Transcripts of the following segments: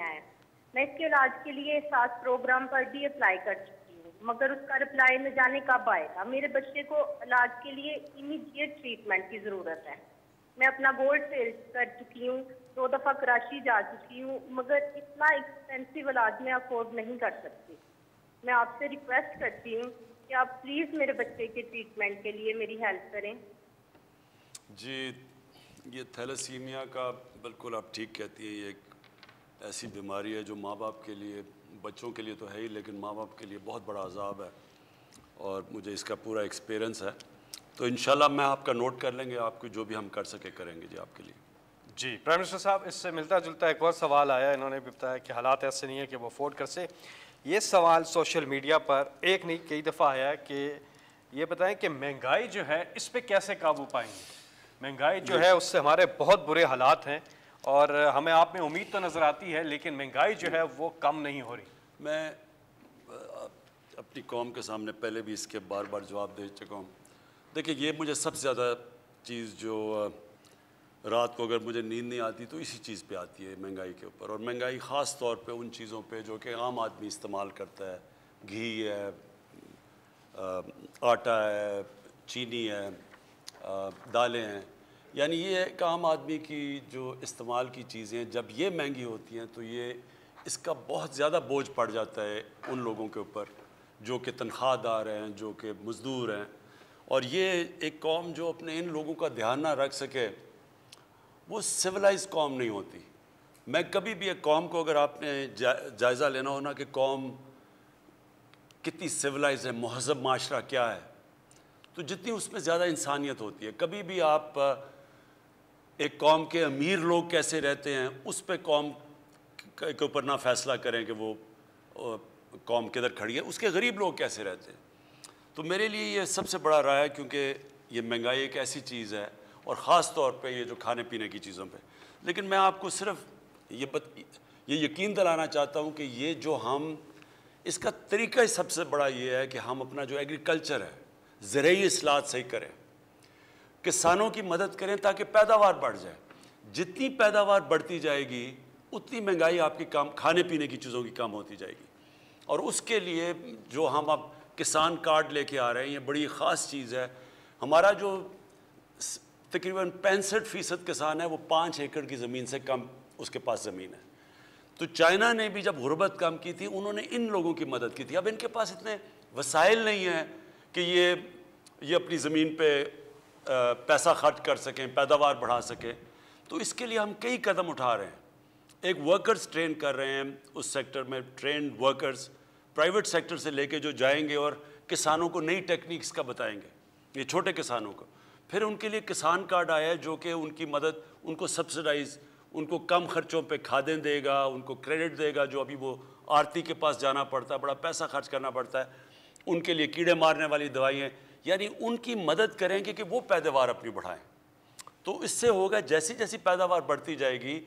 نہیں آیا. میں اس کے علاج کے لیے ساس پروگرام پر بھی اپلائی کر چکی ہوں, مگر اس کا رپلائی نہ جانے کب آئے گا. میرے بچے کو علاج کے لیے امیڈیٹ ٹریٹمنٹ کی ضرورت ہے. میں اپنا گولڈ سیل کر چکی ہوں, 2 دفعہ کراچی جا چکی ہوں, مگر اتنا ایکسپینسو علاج میں افورڈ نہیں کر سکتی. میں آپ سے ریکویسٹ کرتی ہوں کہ آپ پلیز میرے بچے کے ٹریٹمنٹ کے لیے میری ہیلپ کریں. جی, یہ تھیلیسیمیا کا بالکل آپ ٹھیک کہتی ہیں. یہ ایک ایسی بیماری ہے جو ماں باپ کے لیے, بچوں کے لیے تو ہے ہی, لیکن ماں باپ کے لیے بہت بڑا عذاب ہے, اور مجھے اس کا پورا ایکسپیرئنس ہے. تو انشاءاللہ میں آپ کا نوٹ کر لیں گے, آپ کو جو بھی ہم کر سکے کریں گے جی آپ کے لیے. جی پرائم منسٹر صاحب, اس سے ملتا جلتا ایک اور سوال آیا. انہوں نے بھی بتایا کہ حالات ایسے نہیں ہیں کہ وہ افورڈ کر سے. یہ سوال سوشل میڈیا پر ایک نہیں کئی دفعہ آیا ہے کہ یہ بتائیں کہ مہنگائی جو ہے اس پہ کیسے قابو پائیں گے. مہنگائی جو ہے اس سے ہمارے بہت برے حالات ہیں, اور ہمیں آپ میں امید تو نظر آتی ہے, لیکن مہنگائی جو ہے وہ کم نہیں ہو رہی. میں اپنی قوم کے سامنے پہلے بھی اس کے بار بار جواب دے چکا ہوں. دیکھیں, یہ مجھے سب سے زیادہ چیز جو رات کو اگر مجھے نیند نہیں آتی تو اسی چیز پہ آتی ہے, مہنگائی کے اوپر. اور مہنگائی خاص طور پہ ان چیزوں پہ جو کہ عام آدمی استعمال کرتا ہے. گھی ہے, آٹا ہے, چینی ہے, دالیں ہیں. یعنی یہ ایک عام آدمی کی جو استعمال کی چیزیں جب یہ مہنگی ہوتی ہیں تو یہ اس کا بہت زیادہ بوجھ پڑ جاتا ہے ان لوگوں کے اوپر جو کہ تنخواہ دار ہیں, جو کہ مزدور ہیں. اور یہ ایک قوم جو اپنے ان لوگوں کا دھیان نہ رکھ سکے وہ سویلائز قوم نہیں ہوتی. میں کبھی بھی ایک قوم کو, اگر آپ نے جائزہ لینا ہونا کہ قوم کتنی سویلائز ہے, مہذب معاشرہ کیا ہے, تو جتنی اس میں زیادہ انسانیت ہوتی ہے. کبھی بھی آپ ایک قوم کے امیر لوگ کیسے رہتے ہیں اس پہ قوم کے اوپر نہ فیصلہ کریں کہ وہ قوم کدھر کھڑی ہے, اس کے غریب لوگ کیسے رہتے ہیں. تو میرے لیے یہ سب سے بڑا رائے ہے, کیونکہ یہ مہنگائی ایک ایسی چیز ہے, اور خاص طور پہ یہ جو کھانے پینے کی چیزوں پہ. لیکن میں آپ کو صرف یہ یقین دلانا چاہتا ہوں کہ یہ جو ہم اس کا طریقہ سب سے بڑا یہ ہے کہ ہم اپنا جو ایگریکلچر ہے, زرعی اصلاحات صحیح کریں, کسانوں کی مدد کریں تاکہ پیداوار بڑھ جائے. جتنی پیداوار بڑھتی جائے گی اتنی مہنگائی آپ کی کھانے پینے کی چیزوں کی کم ہوتی جائے گی. اور اس کے لیے جو ہم اب کسان کارڈ لے کے آ رہے ہیں, یہ بڑی خاص چیز ہے. ہمارا جو تقریباً 65% کسان ہے وہ 5 ایکڑ کی زمین سے کم اس کے پاس زمین ہے. تو چائنا نے بھی جب غربت کم کی تھی انہوں نے ان لوگوں کی مدد کی تھی. اب ان کے پاس اتنے وسائل نہیں ہیں کہ یہ اپنی زمین پہ پیسہ خرچ کر سکیں, پیداوار بڑھا سکیں. تو اس کے لیے ہم کئی قدم اٹھا رہے ہیں. ایک ورکرز ٹرین کر رہے ہیں اس سیکٹر میں, ٹرینڈ ورکرز پرائیویٹ سیکٹر سے لے کے جو جائیں گے اور کسانوں کو نئی ٹیکنیکس کا بتائیں گے, یہ چھوٹے کسانوں کو. پھر ان کے لیے کسان کارڈ آیا ہے جو کہ ان کی مدد, ان کو سبسڈائز, ان کو کم خرچوں پہ کھادیں دے گا, ان کو کریڈٹ دے گا. جو ابھی وہ آرتی کے پاس جانا پڑتا ہے, بڑا پیسہ خرچ کرنا پڑتا ہے, ان کے لیے کیڑے مارنے والی دوائیں, یعنی ان کی مدد کریں گے کہ وہ پیداوار اپنی بڑھائیں. تو اس سے ہوگا جیسی جیسی پیداوار بڑھتی جائے گی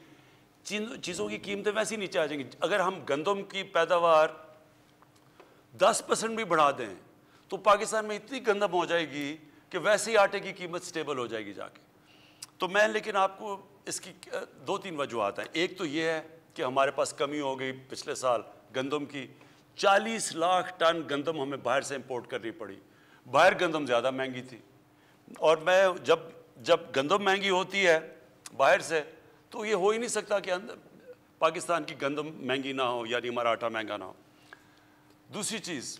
چیزوں کی قیمتیں ویسی نیچے آ جائیں گی. اگر ہم گندم کی پیداوار 10% بھی بڑھا دیں تو پاکستان میں اتنی گندم ہو جائے گی کہ ویسے ہی آٹے کی قیمت سٹیبل ہو جائے گی جا کے. تو میں لیکن آپ کو اس کی 2-3 وجوہات ہیں. ایک تو یہ ہے کہ ہمارے پاس کمی ہو گئی پچھلے سال گندم کی, 40 لاکھ ٹن گندم ہمیں باہر سے امپورٹ کرنی پڑی. باہر گندم زیادہ مہنگی تھی, اور میں جب گندم مہنگی ہوتی ہے باہر سے تو یہ ہو ہی نہیں سکتا کہ پاکستان کی گندم مہنگی نہ ہو, یعنی ہمارا آٹا مہنگا نہ ہو. دوسری چیز,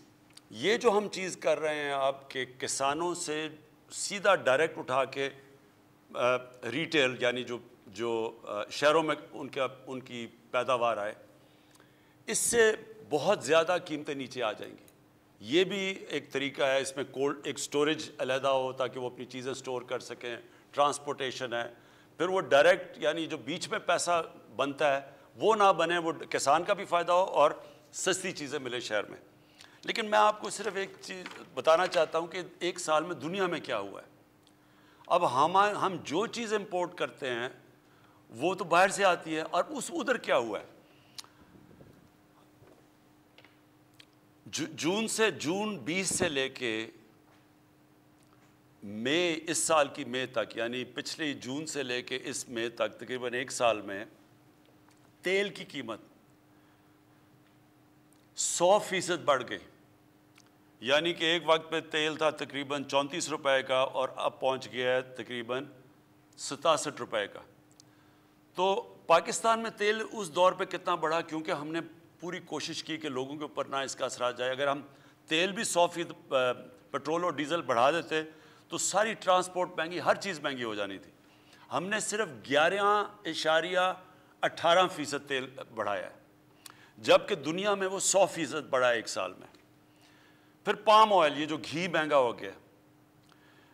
یہ جو ہم چیز کر رہے ہیں آپ کے کسانوں سے سیدھا ڈائریکٹ اٹھا کے ریٹیل, یعنی جو شہروں میں ان کی پیداوار آئے, اس سے بہت زیادہ قیمتیں نیچے آ جائیں گی. یہ بھی ایک طریقہ ہے. اس میں ایک سٹوریج علیحدہ ہو تاکہ وہ اپنی چیزیں سٹور کر سکیں, ٹرانسپورٹیشن ہے. پھر وہ ڈائریکٹ, یعنی جو بیچ میں پیسہ بنتا ہے وہ نہ بنے, وہ کسان کا بھی فائدہ ہو اور سستی چیزیں ملیں شہر میں. لیکن میں آپ کو صرف ایک چیز بتانا چاہتا ہوں کہ 1 سال میں دنیا میں کیا ہوا ہے. اب ہم جو چیز امپورٹ کرتے ہیں وہ تو باہر سے آتی ہے, اور ادھر کیا ہوا ہے. جون 20 سے لے کے مئی, اس سال کی مئی تک, یعنی پچھلی جون سے لے کے اس مئی تک تقریباً 1 سال میں تیل کی قیمت 100% بڑھ گئی. یعنی کہ ایک وقت پہ تیل تھا تقریباً 34 روپے کا اور اب پہنچ گیا ہے تقریباً 67 روپے کا. تو پاکستان میں تیل اس دور پہ کتنا بڑھا کیونکہ ہم نے پوری کوشش کی کہ لوگوں کے اوپر نہ اس کا اثرات جائے. اگر ہم تیل بھی 100% پیٹرول اور ڈیزل بڑھا دیتے تو ساری ٹرانسپورٹ مہنگی، ہر چیز مہنگی ہو جانی تھی. ہم نے صرف 11.18% تیل بڑھایا ہے جبکہ دنیا میں وہ 100% بڑھا ہے ایک سال میں. پھر پام آئل، یہ جو گھی مہنگا ہو گیا.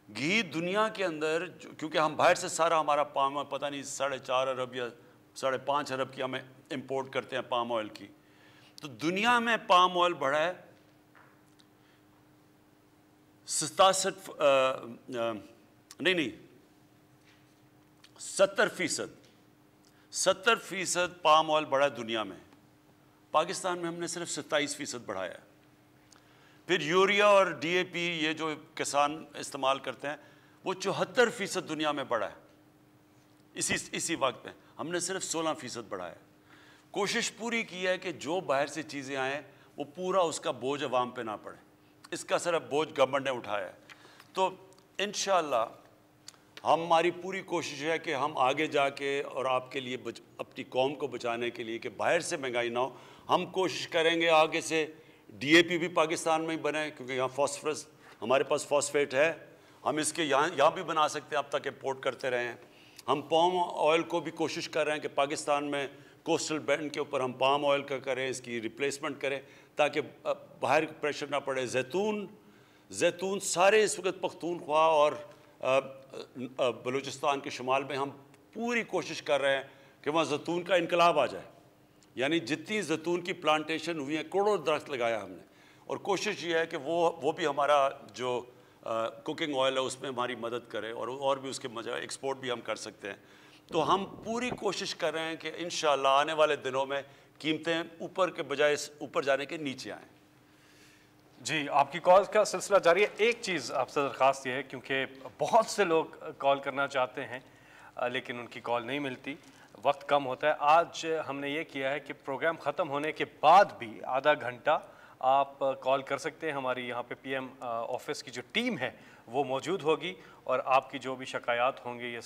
گھی دنیا کے اندر کیونکہ ہم باہر سے سارا ہمارا پام آئل پتہ نہیں 4.5 ارب یا 5.5 ارب کی ہمیں امپورٹ کرتے ہیں پام آئل کی. تو دنیا میں پام آئل بڑھا ہے 70% پام آئل بڑھا ہے دنیا میں. پاکستان میں ہم نے صرف 27% بڑھایا ہے. پھر یوریا اور ڈی اے پی یہ جو کسان استعمال کرتے ہیں وہ 74% دنیا میں بڑھا ہے. اسی وقت میں ہم نے صرف 16% بڑھایا ہے. کوشش پوری کی ہے کہ جو باہر سے چیزیں آئیں وہ پورا اس کا بوجھ عوام پہ نہ پڑے. اس کا صرف بوجھ گورنمنٹ نے اٹھایا ہے. تو انشاءاللہ ہماری پوری کوشش ہے کہ ہم آگے جا کے اور آپ کے لیے اپنی قوم کو بچانے کے لیے کہ باہر سے مہنگائی نہ ہو، ہم کوشش کریں گے آگے سے ڈی اے پی بھی پاکستان میں ہی بنے کیونکہ یہاں فاسفورس ہمارے پاس فاسفیٹ ہے. ہم اس کے یہاں بھی بنا سکتے ہیں، اب تک امپورٹ کرتے رہے ہیں. ہم پام آئل کو بھی کوشش کر رہے ہیں کہ پاکستان میں کوسٹل بینڈ کے اوپر ہم پام آئل کا کریں، اس کی ریپلیسمنٹ کریں تاکہ باہر پریشر نہ پڑے. زیتون سارے اس وقت پختونخوا اور بلوچستان کے شمال میں ہم پوری کوشش کر رہے ہیں کہ وہاں زیتون کا انقلاب آ جائے. یعنی جتنی زیتون کی پلانٹیشن ہوئی ہیں، کروڑوں درخت لگایا ہم نے. اور کوشش یہ ہے کہ وہ بھی ہمارا جو کوکنگ آئل ہے اس میں ہماری مدد کرے اور بھی اس کے ایکسپورٹ بھی ہم کر سکتے ہیں. تو ہم پوری کوشش کر رہے ہیں کہ انشاءاللہ آنے والے دنوں میں قیمتیں اوپر کے بجائے اوپر جانے کے نیچے آئیں. جی، آپ کی کال کا سلسلہ جاری ہے. ایک چیز آپ سے درخواست یہ ہے کیونکہ بہت سے لوگ کال کرنا چاہتے ہیں لیکن ان کی کال نہیں ملتی، وقت کم ہوتا ہے. آج ہم نے یہ کیا ہے کہ پروگرام ختم ہونے کے بعد بھی آدھا گھنٹہ آپ کال کر سکتے ہیں. ہماری یہاں پہ پی ایم آفس کی جو ٹیم ہے وہ موجود ہوگی اور آپ کی جو بھی شکایات ہوں گے، یہ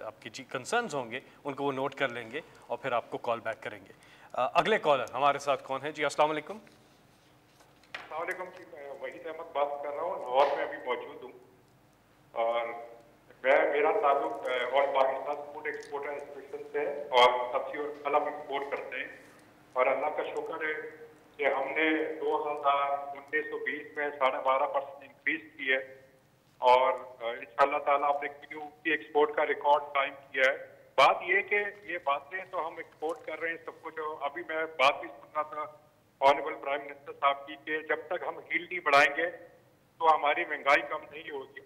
آپ کی کنسرنز ہوں گے، ان کو وہ نوٹ کر لیں گے اور پھر آپ کو کال بیک کریں گے. اگلے کالر ہمارے ساتھ کون ہے؟ جی السلام علیکم. السلام علیکم جی، میں وحید احمد بات کر رہا ہوں، لاہور میں ابھی موجود ہوں. اور میرا تعلق آل پاکستان فوڈ ایکسپورٹر ایسوسیشن سے اور سبزی اور پھل ہم ایکسپورٹ کرتے ہیں. اور اللہ کا شکر ہے کہ ہم نے 2019-20 میں 12.5% انکریز کی ہے اور انشاءاللہ تعالیٰ اپنے کیو کی ایکسپورٹ کا ریکارڈ قائم کیا ہے. بات یہ کہ یہ باتیں تو ہم ایکسپورٹ کر رہے ہیں سب کچھ. ابھی میں بات بھی سن رہا تھا آنریبل پرائم منسٹر صاحب کی کہ جب تک ہم ہیل نہیں بڑھائیں گے تو ہماری مہنگائی کم نہیں ہوگی.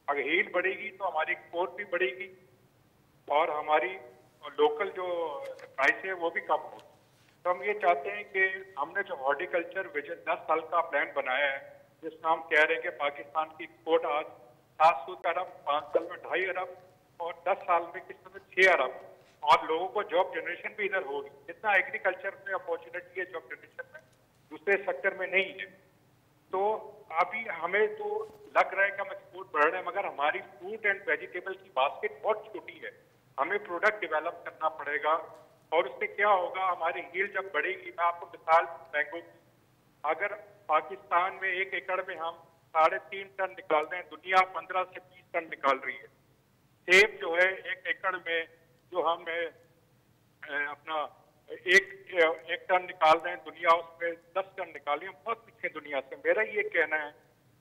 اگر ہیل بڑھے گی تو ہماری ایکسپورٹ بھی بڑھے گی اور ہماری لوکل جو پرائس ہے وہ بھی کم ہوگی. تو ہم یہ چاہتے ہیں کہ ہم نے جو ہارٹیکلچر ویژن 10 سال کا پلان بنایا ہے جس میں ہم کہہ رہے ہیں کہ پاکستان کی ایکسپورٹ آج 700 ارب، 5 سال میں 2.5 ارب اور 10 سال میں کس طرح 6 ارب. اور لوگوں کو جاب جنریشن بھی ادھر ہوگی. جتنا ایگریکلچر میں اپارچونیٹی ہے جاب جنریشن میں دوسرے سیکٹر میں نہیں ہے. تو ابھی ہمیں تو لگ رہا ہے کہ ہم ایکسپورٹ بڑھ رہے ہیں مگر ہماری فروٹ اینڈ ویجیٹیبل کی باسکٹ بہت چھوٹی ہے. ہمیں پروڈکٹ ڈیولپ کرنا پڑے گا اور اس سے کیا ہوگا، ہماری ہیل جب بڑھے گی. میں آپ کو مثال مینگو کی، اگر پاکستان میں 1 ایکڑ میں ہم 3.5 ٹن نکال رہے ہیں، دنیا 15 سے 20 ٹن نکال رہی ہے. سیب جو ہے 1 ایکڑ میں جو ہم اپنا 1 ٹن نکال رہے ہیں، دنیا اس میں 10 ٹن نکال رہی ہے. ہم بہت پیچھے دنیا سے. میرا یہ کہنا ہے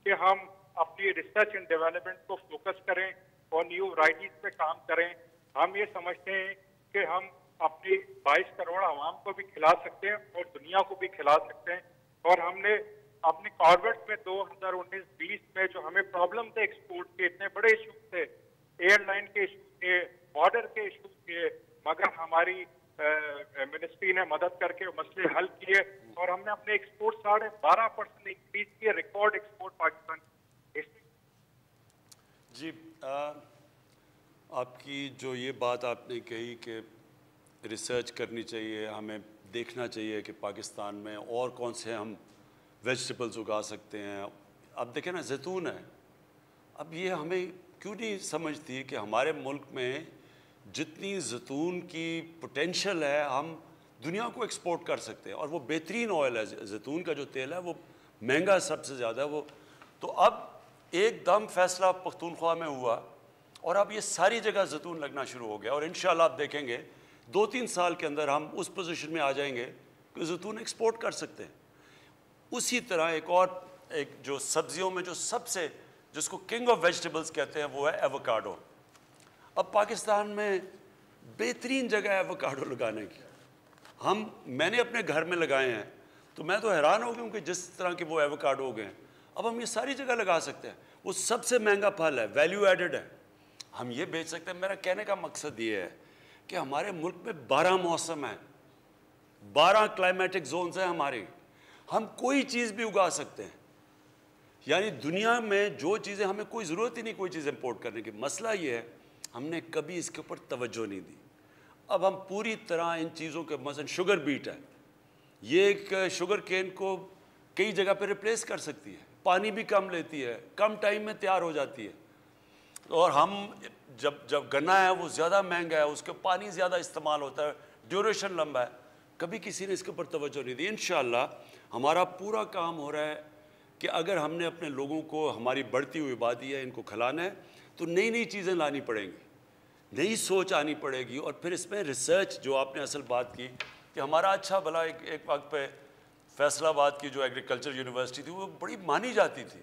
کہ ہم اپنی ریسرچ اینڈ ڈیولپمنٹ کو فوکس کریں اور نیو ورائٹیز پہ کام کریں. ہم یہ سمجھتے ہیں کہ ہم اپنی 22 کروڑ عوام کو بھی کھلا سکتے ہیں اور دنیا کو بھی کھلا سکتے ہیں. اور ہم نے اپنے کاربیٹ میں 2019-20 میں جو ہمیں پرابلم تھے ایکسپورٹ کے، اتنے بڑے ایشو تھے، ایئر لائن کے ایشو تھے، بارڈر کے ایشو تھے، مگر ہماری منسٹری نے مدد کر کے مسئلے حل کیے اور ہم نے اپنے ایکسپورٹ 12.5% انکریز کیے، ریکارڈ ایکسپورٹ پاکستان. جی آپ کی جو یہ بات آپ نے کہی کہ ریسرچ کرنی چاہیے، ہمیں دیکھنا چاہیے کہ پاکستان میں اور کون سے ہم ویجیٹیبلز اگا سکتے ہیں. اب دیکھیں نا زیتون ہے, اب یہ ہمیں کیوں نہیں سمجھتی کہ ہمارے ملک میں جتنی زیتون کی پوٹینشیل ہے ہم دنیا کو ایکسپورٹ کر سکتے ہیں, اور وہ بہترین آئل ہے. زیتون کا جو تیل ہے وہ مہنگا سب سے زیادہ ہے وہ. تو اب ایک دم فیصلہ پختونخوا میں ہوا اور اب یہ ساری جگہ زیتون لگنا شروع ہو گیا, اور انشاءاللہ آپ دیکھیں گے 2-3 سال کے اندر ہم اس پوزیشن میں آ جائیں گے کہ زیتون ایکسپورٹ کر سکتے ہیں. اسی طرح ایک جو سبزیوں میں جو سب سے جس کو کنگ آف ویجیٹیبلز کہتے ہیں وہ ہے ایووکاڈو. اب پاکستان میں بہترین جگہ ہے ایووکاڈو لگانے کی. میں نے اپنے گھر میں لگائے ہیں تو میں تو حیران ہو گیا ہوں کہ جس طرح کے وہ ایووکاڈو ہو گئے ہیں. اب ہم یہ ساری جگہ لگا سکتے ہیں. وہ سب سے مہنگا پھل ہے, ویلیو ایڈڈ ہے, ہم یہ بیچ سکتے ہیں. میرا کہنے کا مقصد یہ ہے کہ ہمارے ملک میں 12 موسم ہیں, 12 کلائمیٹک زونز ہیں ہمارے. ہم کوئی چیز بھی اگا سکتے ہیں. یعنی دنیا میں جو چیزیں ہمیں کوئی ضرورت ہی نہیں کوئی چیز امپورٹ کرنے کی. مسئلہ یہ ہے ہم نے کبھی اس کے اوپر توجہ نہیں دی. اب ہم پوری طرح ان چیزوں کے مثلا شوگر بیٹ ہے, یہ ایک شوگر کین کو کئی جگہ پہ ریپلیس کر سکتی ہے, پانی بھی کم لیتی ہے, کم ٹائم میں تیار ہو جاتی ہے. اور ہم جب گنا ہے وہ زیادہ مہنگا ہے, اس کے پانی زیادہ استعمال ہوتا ہے, ڈیوریشن لمبا ہے. کبھی کسی نے اس کے اوپر توجہ نہیں دی. انشاءاللہ ہمارا پورا کام ہو رہا ہے کہ اگر ہم نے اپنے لوگوں کو, ہماری بڑھتی ہوئی آبادی ہے, ان کو کھلانا ہے تو نئی نئی چیزیں لانی پڑیں گی, نئی سوچ آنی پڑے گی. اور پھر اس میں ریسرچ, جو آپ نے اصل بات کی کہ ہمارا اچھا بھلا ایک وقت پہ فیصل آباد کی جو ایگریکلچر یونیورسٹی تھی وہ بڑی مانی جاتی تھی,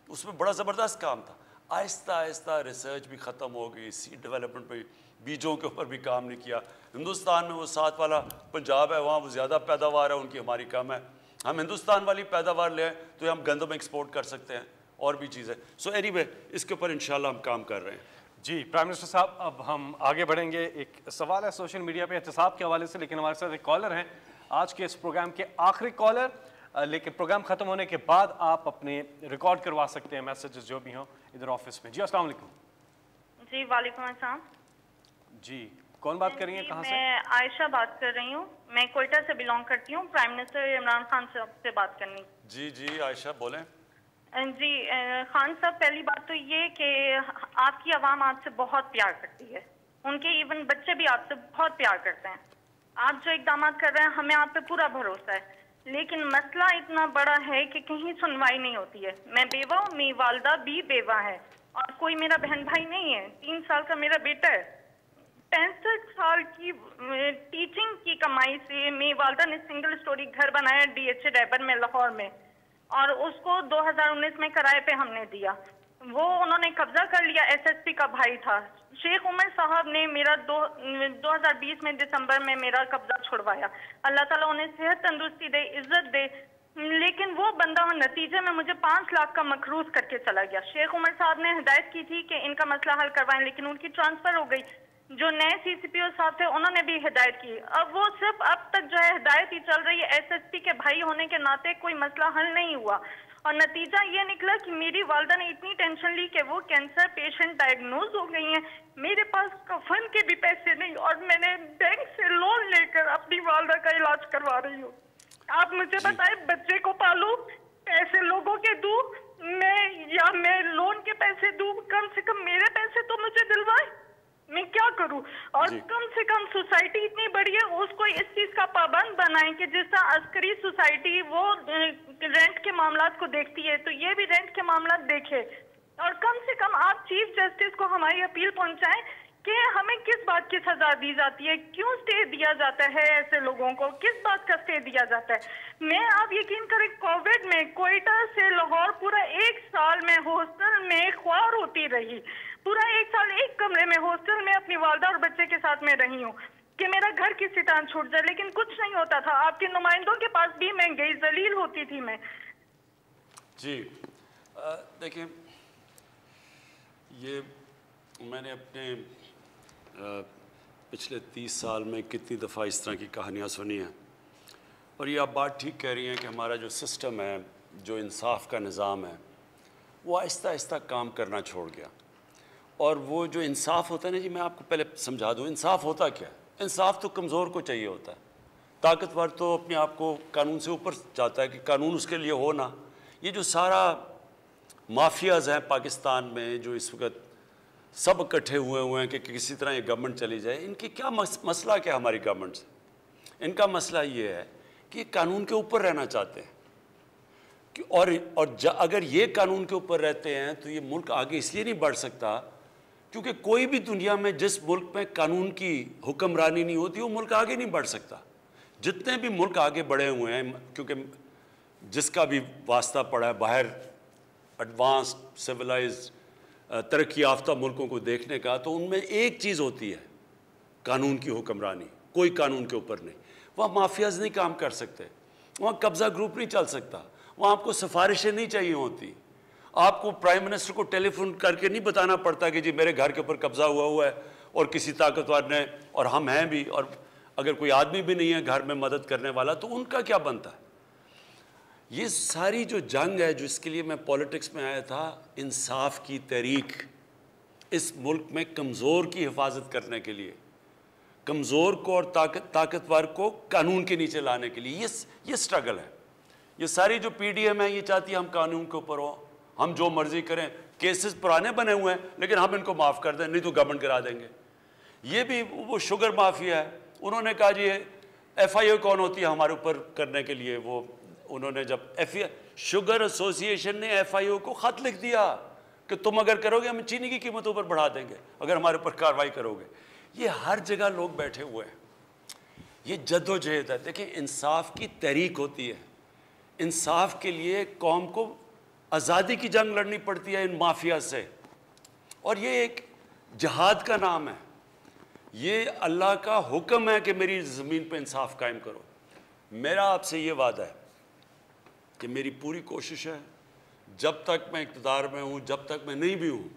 اس میں بڑا زبردست کام تھا. آہستہ آہستہ ریسرچ بھی ختم ہو گئی, سیڈ ڈیولپمنٹ پہ, بیجوں کے اوپر بھی کام نہیں کیا. ہندوستان میں وہ 7 والا پنجاب ہے, وہاں وہ زیادہ پیداوار ہے, ان کی ہماری کم ہے. ہم ہندوستان والی پیداوار لیں تو ہم گندم ایکسپورٹ کر سکتے ہیں اور بھی چیزیں. سو اینی وے اس کے اوپر انشاءاللہ ہم کام کر رہے ہیں. جی پرائم منسٹر صاحب, اب ہم آگے بڑھیں گے. ایک سوال ہے سوشل میڈیا پہ احتساب کے حوالے سے, لیکن ہمارے ساتھ ایک کالر ہیں, آج کے اس پروگرام کے آخری کالر, لیکن پروگرام ختم ہونے کے بعد آپ اپنے ریکارڈ کروا سکتے ہیں میسیجز جو بھی ہوں ادھر آفس میں. جی السلام علیکم. جی وعلیکم السلام. جی کون بات کر رہی ہیں, کہاں سے؟ میں عائشہ بات کر رہی ہوں, میں کوئٹہ سے بلانگ کرتی ہوں. پرائم منسٹر عمران خان صاحب سے بات کرنی. جی عائشہ بولیں. جی خان صاحب, پہلی بات تو یہ کہ آپ کی عوام آپ سے بہت پیار کرتی ہے, ان کے ایون بچے بھی آپ سے بہت پیار کرتے ہیں. آپ جو اقدامات کر رہے ہیں ہمیں آپ پہ پورا بھروسہ ہے, لیکن مسئلہ اتنا بڑا ہے کہ کہیں سنوائی نہیں ہوتی ہے. میں بیوہ ہوں, میری والدہ بھی بیوہ ہے, اور کوئی میرا بہن بھائی نہیں ہے. 3 سال کا میرا بیٹا ہے. 65 سال کی ٹیچنگ کی کمائی سے میری والدہ نے سنگل سٹوری گھر بنایا DHA ڈیبر میں لاہور میں, اور اس کو 2019 میں کرائے پہ ہم نے دیا. وہ انہوں نے قبضہ کر لیا, SSP کا بھائی تھا شیخ عمر صاحب نے میرا 2020 میں دسمبر میں میرا قبضہ چھڑوایا. اللہ تعالیٰ انہیں صحت تندرستی دے, عزت دے, لیکن وہ بندہ نتیجے میں مجھے 5 لاکھ کا مقروض کر کے چلا گیا. شیخ عمر صاحب نے ہدایت کی تھی کہ ان کا مسئلہ حل کروائیں, لیکن ان کی ٹرانسفر ہو گئی. جو نئے CCPO صاحب تھے انہوں نے بھی ہدایت کی. اب وہ صرف اب تک جو ہے ہدایت ہی چل رہی ہے. SSP کے بھائی ہونے کے ناطے کوئی مسئلہ حل نہیں ہوا, اور نتیجہ یہ نکلا کہ میری والدہ نے اتنی ٹینشن لی کہ وہ کینسر پیشنٹ ڈائگنوز ہو گئی ہیں. میرے پاس کفن کے بھی پیسے نہیں, اور میں نے بینک سے لون لے کر اپنی والدہ کا علاج کروا رہی ہوں. آپ مجھے بتائیں, بچے کو پالوں, پیسے لوگوں کے دوں میں لون کے پیسے دوں؟ کم سے کم میرے پیسے تو مجھے دلوائے, میں کیا کروں؟ اور کم سے کم سوسائٹی اتنی بڑی ہے, اس کو اس چیز کا پابند بنائیں کہ جس طرح عسکری سوسائٹی وہ رینٹ کے معاملات کو دیکھتی ہے تو یہ بھی رینٹ کے معاملات دیکھے. اور کم سے کم آپ چیف جسٹس کو ہماری اپیل پہنچائیں کہ ہمیں کس بات کی سزا دی جاتی ہے, کیوں سٹے دیا جاتا ہے ایسے لوگوں کو, کس بات کا سٹے دیا جاتا ہے. میں آپ یقین کریں, کووڈ میں کوئٹہ سے لاہور پورا 1 سال میں ہاسٹل میں خوار ہوتی رہی. پورا 1 سال ایک کمرے میں ہاسٹل میں اپنی والدہ اور بچے کے ساتھ میں رہی ہوں کہ میرا گھر کسی طرح چھوٹ جائے, لیکن کچھ نہیں ہوتا تھا. آپ کے نمائندوں کے پاس بھی میں گئی, ذلیل ہوتی تھی میں. جی دیکھیں, یہ میں نے اپنے پچھلے 30 سال میں کتنی دفعہ اس طرح کی کہانیاں سنی ہیں, اور یہ آپ بات ٹھیک کہہ رہی ہیں کہ ہمارا جو سسٹم ہے, جو انصاف کا نظام ہے, وہ آہستہ آہستہ کام کرنا چھوڑ گیا. اور وہ جو انصاف ہوتا ہے نا جی, میں آپ کو پہلے سمجھا دوں انصاف ہوتا کیا ہے. انصاف تو کمزور کو چاہیے ہوتا ہے, طاقتور تو اپنے آپ کو قانون سے اوپر چاہتا ہے کہ قانون اس کے لیے ہو نا. یہ جو سارا مافیاز ہیں پاکستان میں جو اس وقت سب اکٹھے ہوئے ہیں کہ کسی طرح یہ گورنمنٹ چلی جائے, ان کی کیا مسئلہ کیا ہماری گورنمنٹ سے؟ ان کا مسئلہ یہ ہے کہ یہ قانون کے اوپر رہنا چاہتے ہیں اور اگر یہ قانون کے اوپر رہتے ہیں تو یہ ملک آگے اس لیے نہیں بڑھ سکتا کیونکہ کوئی بھی دنیا میں جس ملک میں قانون کی حکمرانی نہیں ہوتی وہ ملک آگے نہیں بڑھ سکتا. جتنے بھی ملک آگے بڑھے ہوئے ہیں, کیونکہ جس کا بھی واسطہ پڑا ہے باہر ایڈوانس سویلائز ترقی یافتہ ملکوں کو دیکھنے کا, تو ان میں ایک چیز ہوتی ہے قانون کی حکمرانی, کوئی قانون کے اوپر نہیں. وہاں مافیاز نہیں کام کر سکتے, وہاں قبضہ گروپ نہیں چل سکتا, وہاں آپ کو سفارشیں نہیں چاہیے ہوتی, آپ کو پرائم منسٹر کو ٹیلی فون کر کے نہیں بتانا پڑتا کہ جی میرے گھر کے اوپر قبضہ ہوا ہے اور کسی طاقتور نے, اور ہم ہیں بھی, اور اگر کوئی آدمی بھی نہیں ہے گھر میں مدد کرنے والا تو ان کا کیا بنتا ہے. یہ ساری جو جنگ ہے جو اس کے لیے میں پولیٹکس میں آیا تھا, انصاف کی تحریک, اس ملک میں کمزور کی حفاظت کرنے کے لیے, کمزور کو اور طاقتور کو قانون کے نیچے لانے کے لیے یہ سٹرگل ہے. یہ ساری جو پی ڈی ایم ہے یہ چاہتی ہے ہم قانون کے اوپر ہوں, ہم جو مرضی کریں, کیسز پرانے بنے ہوئے ہیں لیکن ہم ان کو معاف کر دیں نہیں تو گورنمنٹ کرا دیں گے. یہ بھی وہ شوگر مافیا ہے, انہوں نے کہا جی ایف آئی او کون ہوتی ہے ہمارے اوپر کرنے کے لیے, وہ انہوں نے جب شوگر ایسوسی ایشن نے ایف آئی او کو خط لکھ دیا کہ تم اگر کرو گے ہم چینی کی قیمتوں پر بڑھا دیں گے اگر ہمارے اوپر کارروائی کرو گے. یہ ہر جگہ لوگ بیٹھے ہوئے ہیں, یہ جد و جہد ہے. دیکھیں انصاف کی تحریک ہوتی ہے, انصاف کے لیے قوم کو آزادی کی جنگ لڑنی پڑتی ہے ان مافیا سے, اور یہ ایک جہاد کا نام ہے. یہ اللہ کا حکم ہے کہ میری زمین پہ انصاف قائم کرو. میرا آپ سے یہ وعدہ ہے کہ میری پوری کوشش ہے جب تک میں اقتدار میں ہوں, جب تک میں نہیں بھی ہوں,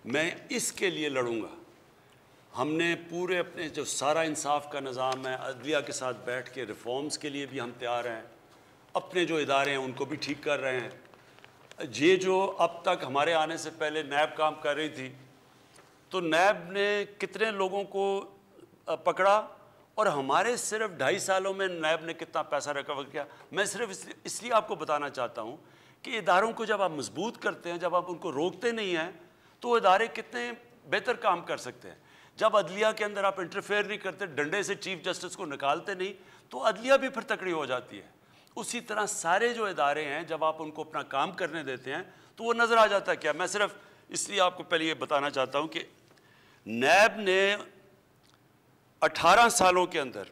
میں اس کے لیے لڑوں گا. ہم نے پورے اپنے جو سارا انصاف کا نظام ہے عدلیہ کے ساتھ بیٹھ کے ریفارمز کے لیے بھی ہم تیار ہیں, اپنے جو ادارے ہیں ان کو بھی ٹھیک کر رہے ہیں. یہ جو اب تک ہمارے آنے سے پہلے نیب کام کر رہی تھی تو نیب نے کتنے لوگوں کو پکڑا اور ہمارے صرف 2.5 سالوں میں نیب نے کتنا پیسہ ریکور کیا. میں صرف اس لیے آپ کو بتانا چاہتا ہوں کہ اداروں کو جب آپ مضبوط کرتے ہیں, جب آپ ان کو روکتے نہیں ہیں تو وہ ادارے کتنے بہتر کام کر سکتے ہیں. جب عدلیہ کے اندر آپ انٹرفیئر نہیں کرتے, ڈنڈے سے چیف جسٹس کو نکالتے نہیں, تو عدلیہ بھی پھر تکڑی ہو جاتی ہے. اسی طرح سارے جو ادارے ہیں جب آپ ان کو اپنا کام کرنے دیتے ہیں تو وہ نظر آ جاتا ہے. کیا میں صرف اس لیے آپ کو پہلے یہ بتانا چاہتا ہوں کہ نیب نے 18 سالوں کے اندر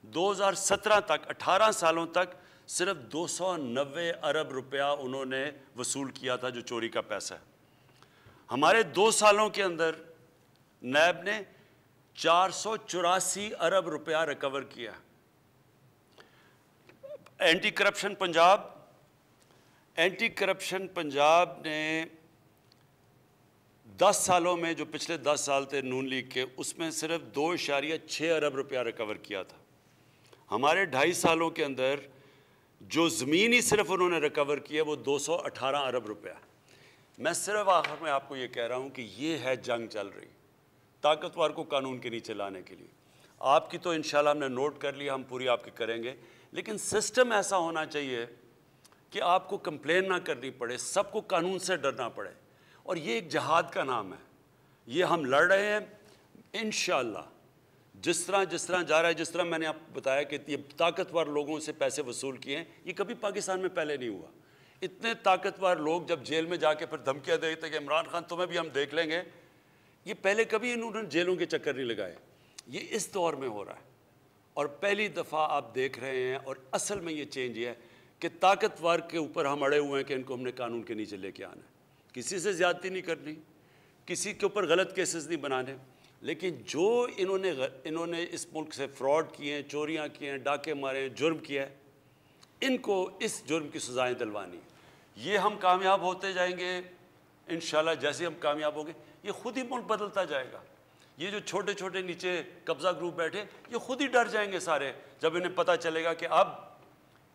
2017 تک 18 سالوں تک صرف 290 ارب روپیہ انہوں نے وصول کیا تھا جو چوری کا پیسہ ہے. ہمارے 2 سالوں کے اندر نیب نے 484 ارب روپیہ ریکور کیا. اینٹی کرپشن پنجاب نے 10 سالوں میں جو پچھلے 10 سال تھے نون لیگ کے, اس میں صرف 2.6 ارب روپیہ ریکور کیا تھا. ہمارے 2.5 سالوں کے اندر جو زمین ہی صرف انہوں نے ریکور کیا وہ 218 ارب روپیہ. میں صرف آخر میں آپ کو یہ کہہ رہا ہوں کہ یہ ہے جنگ چل رہی طاقتور کو قانون کے نیچے لانے کے لیے. آپ کی تو انشاءاللہ ہم نے نوٹ کر لیا, ہم پوری آپ کی کریں گے, لیکن سسٹم ایسا ہونا چاہیے کہ آپ کو کمپلین نہ کرنی پڑے, سب کو قانون سے ڈرنا پڑے. اور یہ ایک جہاد کا نام ہے, یہ ہم لڑ رہے ہیں انشاءاللہ. جس طرح جا رہا ہے, جس طرح میں نے آپ کو بتایا کہ یہ طاقتور لوگوں سے پیسے وصول کیے ہیں, یہ کبھی پاکستان میں پہلے نہیں ہوا. اتنے طاقتور لوگ جب جیل میں جا کے پھر دھمکیاں دیتے کہ عمران خان تمہیں بھی ہم دیکھ لیں گے, یہ پہلے کبھی انہوں نے جیلوں کے چکر نہیں لگائے. یہ اس دور میں ہو رہا ہے اور پہلی دفعہ آپ دیکھ رہے ہیں. اور اصل میں یہ چینج یہ ہے کہ طاقتور کے اوپر ہم اڑے ہوئے ہیں کہ ان کو ہم نے قانون کے نیچے لے کے آنا ہے. کسی سے زیادتی نہیں کرنی, کسی کے اوپر غلط کیسز نہیں بنانے, لیکن جو انہوں نے اس ملک سے فراڈ کیے ہیں, چوریاں کی ہیں, ڈاکے مارے ہیں, جرم کیا ہے, ان کو اس جرم کی سزائیں دلوانی. یہ ہم کامیاب ہوتے جائیں گے انشاءاللہ. جیسے ہم کامیاب ہوں گے یہ خود ہی ملک بدلتا جائے گا. یہ جو چھوٹے چھوٹے نیچے قبضہ گروپ بیٹھے یہ خود ہی ڈر جائیں گے سارے, جب انہیں پتہ چلے گا کہ اب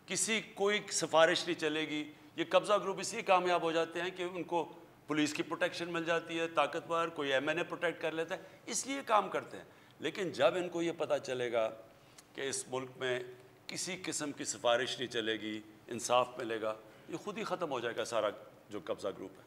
کسی کوئی سفارش نہیں چلے گی. یہ قبضہ گروپ اس لیے کامیاب ہو جاتے ہیں کہ ان کو پولیس کی پروٹیکشن مل جاتی ہے, طاقتور کوئی ایم این اے پروٹیکٹ کر لیتا ہے, اس لیے کام کرتے ہیں. لیکن جب ان کو یہ پتہ چلے گا کہ کہ اس ملک میں کسی قسم کی سفارش نہیں چلے گی، انصاف ملے گا، یہ خود ہی ختم ہو جائے گا سارا جو قبضہ گروپ ہے۔